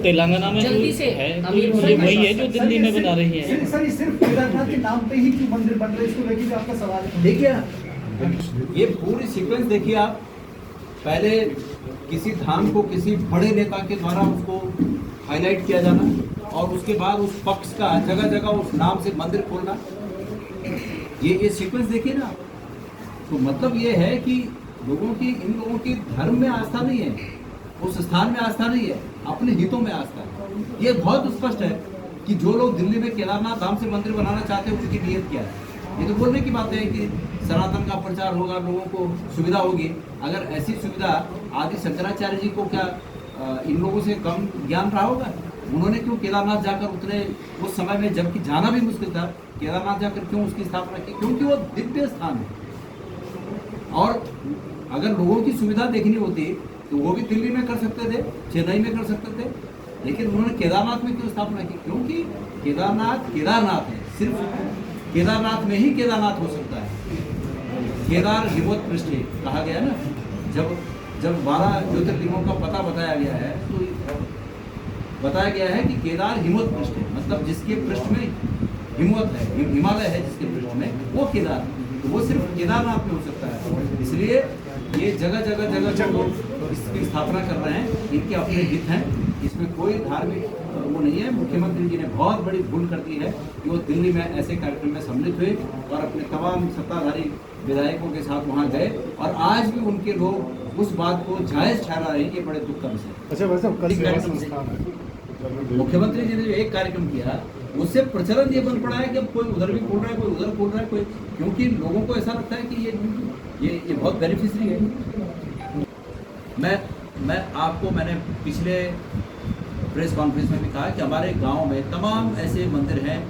तेलंगाना में जल्दी जो से है तो अमीर ये होने वही का है जो दिल्ली में बना रही है। सर ये सिर्फ केदारनाथ के नाम पे ही क्यों मंदिर बन रहे हैं, इसको लेके भी आपका सवाल है। देखिए ये पूरी सीक्वेंस देखिए आप, पहले किसी धाम को किसी बड़े नेता के द्वारा उसको हाईलाइट किया जाना और उसके बाद उस पक्ष का जगह जगह उस नाम से मंदिर खोलना, ये सीक्वेंस देखिए ना। तो मतलब ये है कि इन लोगों की धर्म में आस्था नहीं है, उस स्थान में आस्था नहीं है, अपने हितों में आस्था है। ये बहुत स्पष्ट है कि जो लोग दिल्ली में केदारनाथ धाम से मंदिर बनाना चाहते हैं उसकी नीयत क्या है। ये तो बोलने की बात है कि सनातन का प्रचार होगा, लोगों को सुविधा होगी। अगर ऐसी सुविधा आदि शंकराचार्य जी को क्या इन लोगों से कम ज्ञान रहा होगा? उन्होंने क्यों केदारनाथ जाकर उतने उस समय में, जबकि जाना भी मुश्किल था, केदारनाथ जाकर क्यों उसकी स्थापना की? क्योंकि वो दिव्य स्थान है। और अगर लोगों की सुविधा देखनी होती तो वो भी दिल्ली में कर सकते थे, चेन्नई में कर सकते थे, लेकिन उन्होंने केदारनाथ में क्यों स्थापना की? क्योंकि केदारनाथ है, सिर्फ केदारनाथ में ही केदारनाथ हो सकता है। केदार हिमवत पृष्ठ कहा गया ना, जब 12 ज्योतिर्लिंगों का पता बताया गया है तो बताया गया है कि केदार हिमवत पृष्ठ है, मतलब जिसके पृष्ठ में हिमवत है, हिमालय है जिसके पृष्ठ में, वो केदार, तो वो सिर्फ केदारनाथ में हो सकता है। इसलिए ये जगह जगह जो लोग इसकी स्थापना कर रहे हैं, इनके अपने हित हैं, इसमें कोई धार्मिक वो नहीं है। मुख्यमंत्री जी ने बहुत बड़ी भूल कर दी है कि वो दिल्ली में ऐसे कार्यक्रम में सम्मिलित हुए और अपने तमाम सत्ताधारी विधायकों के साथ वहाँ गए, और आज भी उनके लोग उस बात को जायज़ ठहरा रहे हैं। ये बड़े दुख का विषय है। मुख्यमंत्री जी ने जो एक कार्यक्रम किया उससे प्रचलन ये बन पड़ा है कि अब कोई उधर भी खोल रहा है, कोई उधर खोल रहा है, कोई, क्योंकि लोगों को ऐसा लगता है कि ये बहुत बेनिफिशियरी है। मैंने पिछले प्रेस कॉन्फ्रेंस में भी कहा कि हमारे गांव में तमाम ऐसे मंदिर हैं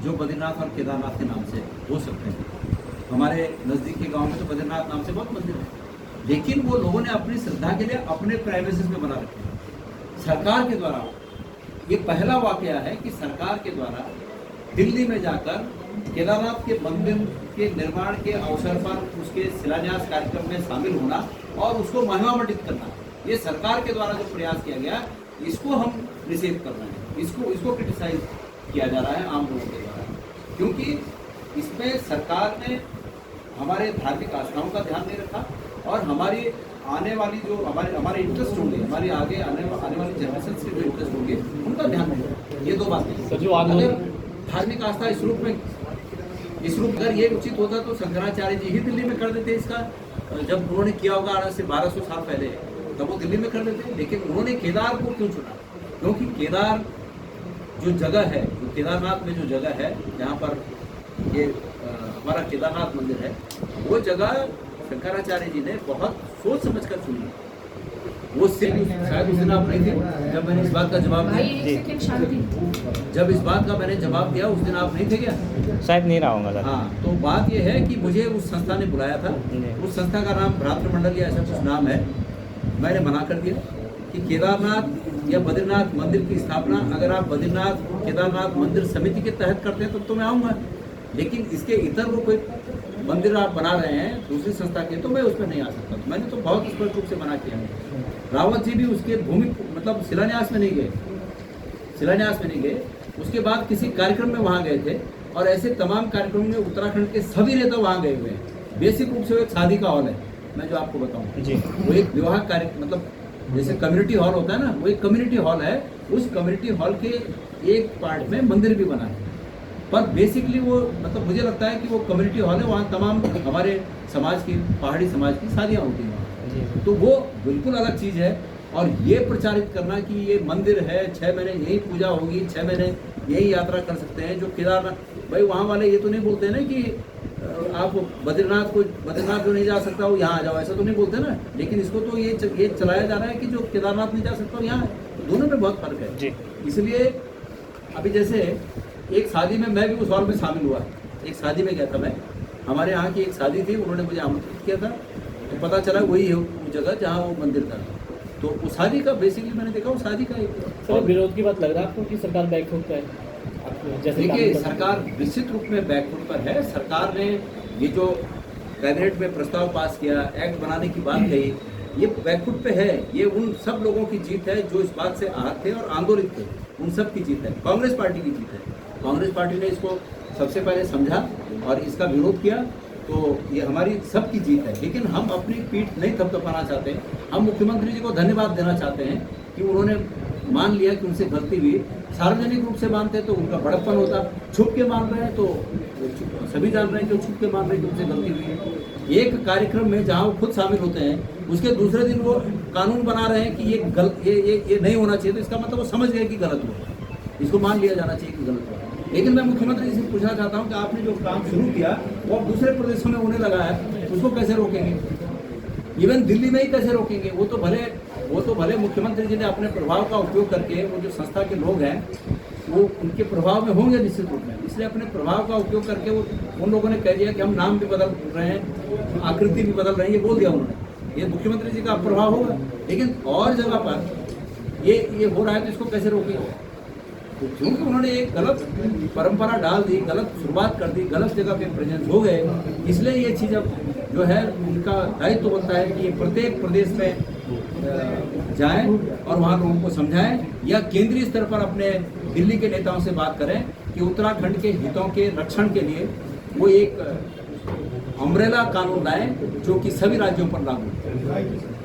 जो बद्रीनाथ और केदारनाथ के नाम से हो सकते हैं। हमारे नज़दीक के गांव में तो बद्रीनाथ नाम से बहुत मंदिर हैं, लेकिन वो लोगों ने अपनी श्रद्धा के लिए अपने प्राइवेसीज में बना रखे हैं। सरकार के द्वारा ये पहला वाकया है कि सरकार के द्वारा दिल्ली में जाकर केदारनाथ के मंदिर के निर्माण के अवसर पर उसके शिलान्यास कार्यक्रम में शामिल होना और उसको महिमामंडित करना, ये सरकार के द्वारा जो प्रयास किया गया इसको हम निषेध कर रहे हैं, इसको क्रिटिसाइज किया जा रहा है आम लोगों के द्वारा, क्योंकि इसमें सरकार ने हमारे धार्मिक आस्थाओं का ध्यान नहीं रखा और हमारी आने वाली जो हमारे इंटरेस्ट होंगे, हमारी आगे आने वाली जनरेशन के जो इंटरेस्ट होंगे उनका ध्यान नहीं रखा। ये दो बातें। अगर धार्मिक आस्था इस रूप अगर ये उचित होता तो शंकराचार्य जी ही दिल्ली में कर देते इसका, जब उन्होंने किया होगा आज से 1200 साल पहले, तब वो दिल्ली में कर देते। लेकिन उन्होंने केदार को क्यों चुना? क्योंकि केदार जो जगह है, जो केदारनाथ में जो जगह है जहाँ पर ये हमारा केदारनाथ मंदिर है, वो जगह शंकराचार्य जी ने बहुत सोच समझ कर चुनी। वो शायद उस दिन आप नहीं थे जब मैंने इस बात का जवाब दिया, जब इस बात का मैंने जवाब दिया उस दिन आप नहीं थे क्या? शायद नहीं रहा होगा। हाँ, तो बात ये है कि मुझे उस संस्था ने बुलाया था, उस संस्था का नाम भ्रातृमंडल या ऐसा कुछ नाम है। मैंने मना कर दिया कि केदारनाथ या बद्रीनाथ मंदिर की स्थापना अगर आप बद्रीनाथ केदारनाथ मंदिर समिति के तहत करते हैं तो मैं आऊँगा, लेकिन इसके इतर वो कोई मंदिर आप बना रहे हैं दूसरी संस्था के, तो मैं उसमें नहीं आ सकता। तो मैंने तो बहुत स्पष्ट रूप से मना किया है। रावत जी भी उसके भूमि मतलब शिलान्यास में नहीं गए, उसके बाद किसी कार्यक्रम में वहाँ गए थे, और ऐसे तमाम कार्यक्रमों में उत्तराखंड के सभी नेता वहाँ गए हुए हैं। बेसिक रूप से वो एक शादी का हॉल है, मैं जो आपको बताऊँ जी, वो एक विवाह कार्य मतलब जैसे कम्युनिटी हॉल होता है ना, वो एक कम्युनिटी हॉल है। उस कम्युनिटी हॉल के एक पार्ट में मंदिर भी बना है, पर बेसिकली वो मतलब मुझे लगता है कि वो कम्युनिटी हॉल है, वहाँ तमाम हमारे समाज की, पहाड़ी समाज की शादियाँ होती हैं वहाँ, तो वो बिल्कुल अलग चीज़ है। और ये प्रचारित करना कि ये मंदिर है, 6 महीने यही पूजा होगी, 6 महीने यही यात्रा कर सकते हैं, जो केदारनाथ, भाई वहाँ वाले ये तो नहीं बोलते ना कि आप बद्रीनाथ जो नहीं जा सकता वो यहाँ आ जाओ, ऐसा तो नहीं बोलते ना। लेकिन इसको तो ये चलाया जा रहा है कि जो केदारनाथ नहीं जा सकता वो यहाँ है, तो दोनों में बहुत फर्क है। इसलिए अभी जैसे एक शादी में मैं भी उस हॉल में शामिल हुआ, एक शादी में गया था मैं, हमारे यहाँ की एक शादी थी, उन्होंने मुझे आमंत्रित किया था, तो पता चला वही है वो जगह जहाँ वो मंदिर था। तो उस शादी का बेसिकली मैंने देखा, उस शादी का सर विरोध की बात लग रहा है आपको कि सरकार बैकफुट पर है? देखिए, सरकार निश्चित रूप में बैकफुट पर है। सरकार ने ये जो कैबिनेट में प्रस्ताव पास किया, एक्ट बनाने की बात कही, ये बैकफुट पे है। ये उन सब लोगों की जीत है जो इस बात से आहत थे और आंदोलित थे, उन सब की जीत है, कांग्रेस पार्टी की जीत है। कांग्रेस पार्टी ने इसको सबसे पहले समझा और इसका विरोध किया, तो ये हमारी सबकी जीत है। लेकिन हम अपनी पीठ नहीं थपथपाना चाहते। हम मुख्यमंत्री जी को धन्यवाद देना चाहते हैं कि उन्होंने मान लिया कि उनसे गलती हुई। सार्वजनिक रूप से मानते तो उनका बड़प्पन होता, छुप के मान रहे हैं तो सभी जान रहे हैं कि वो छुप के मान रहे हैं कि उनसे गलती हुई है। एक कार्यक्रम में जहाँ वो खुद शामिल होते हैं, उसके दूसरे दिन वो कानून बना रहे हैं कि ये नहीं होना चाहिए, तो इसका मतलब वो समझ गए कि गलत हुआ, इसको मान लिया जाना चाहिए कि गलत हुआ। लेकिन मैं मुख्यमंत्री जी से पूछना चाहता हूं कि आपने जो काम शुरू किया वो अब दूसरे प्रदेशों में होने लगा है, उसको कैसे रोकेंगे? इवन दिल्ली में ही कैसे रोकेंगे? वो तो भले मुख्यमंत्री जी ने अपने प्रभाव का उपयोग करके, वो जो संस्था के लोग हैं वो उनके प्रभाव में होंगे निश्चित रूप में, इसलिए अपने प्रभाव का उपयोग करके वो उन लोगों ने कह दिया कि हम नाम भी बदल रहे हैं, आकृति भी बदल रहे हैं, ये बोल दिया उन्होंने। ये मुख्यमंत्री जी का प्रभाव होगा। लेकिन और जगह पर ये हो रहा है तो इसको कैसे रोकेंगे? क्योंकि उन्होंने एक गलत परंपरा डाल दी, गलत शुरुआत कर दी, गलत जगह पे प्रेजेंस हो गए, इसलिए ये चीज़ अब जो है उनका दायित्व बनता है कि ये प्रत्येक प्रदेश में जाएं और वहाँ लोगों को समझाएं, या केंद्रीय स्तर पर अपने दिल्ली के नेताओं से बात करें कि उत्तराखंड के हितों के रक्षण के लिए वो एक अम्ब्रेला कानून लाएं जो कि सभी राज्यों पर लागू हो।